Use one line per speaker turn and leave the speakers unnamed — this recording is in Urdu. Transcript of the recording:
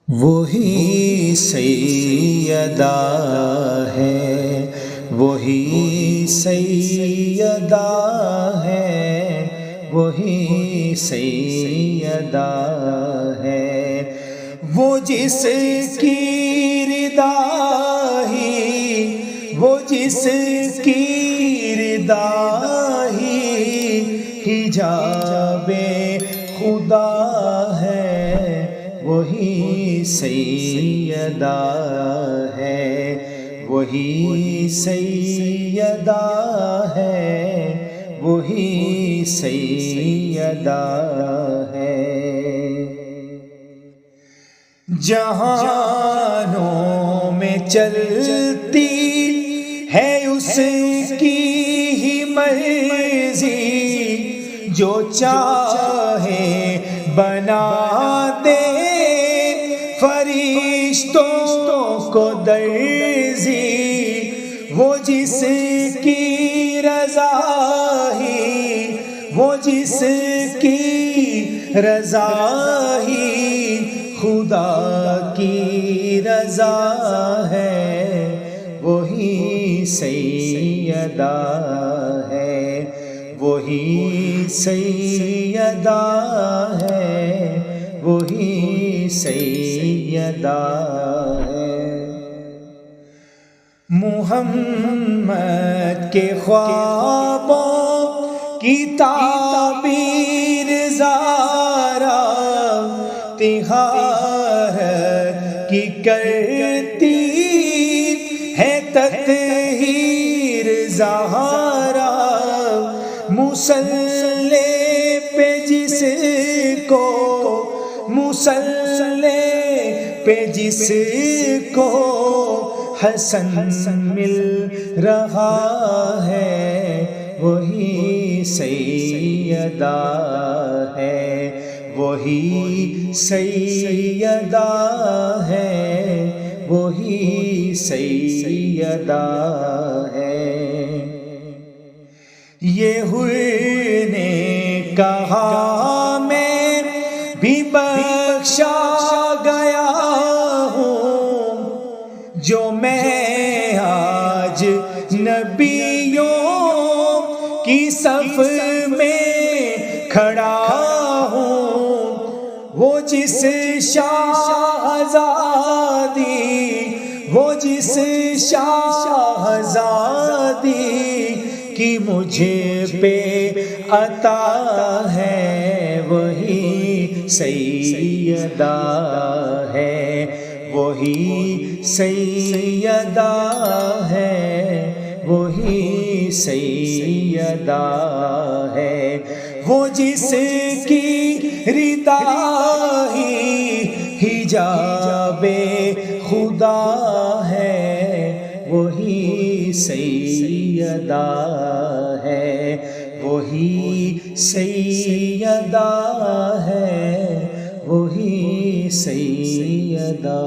وہی سیدہ ہے، وہی سیدہ ہے، وہی سیدہ ہے، وہ جس کی رضا ہی، وہ جس کی رضا ہی حجاب خدا ہے، وہی سیدہ ہے، وہی سیدہ ہے، وہی سیدہ ہے۔ جہانوں میں چلتی ہے اس کی ہی مرضی، جو چاہے بنا دے فرشتوں کو درزی، وہ جس کی رضا ہی، وہ جس کی رضا ہی خدا کی رضا ہے، وہی سیدہ ہے، وہی سیدہ ہے، وہی سیدہ ہے۔ محمد کے خوابوں کی تعبیر زارا تہار کی کرتی ہے تطہیر زہرا، مصلی پہ جس کو، مصلی پہ جس کو حسن مل رہا ہے، وہی سیدہ ہے، وہی سیدہ ہے، وہی سیدہ ہے۔ یہ حور نے کہا میں بھی بخشا گیا ہوں، جو میں آج نبیوں کی صف میں کھڑا ہوں، وہ جس شہزادی، وہ جس شہزادی کی مجھے پہ عطا ہے، وہی سیدہ ہے، وہی سیدہ ہے، وہی سیدہ ہے، وہ جس کی رضا ہی حجاب خدا ہے، وہی سیدہ ہے، وہی سیدہ ہے، وہی سیدہ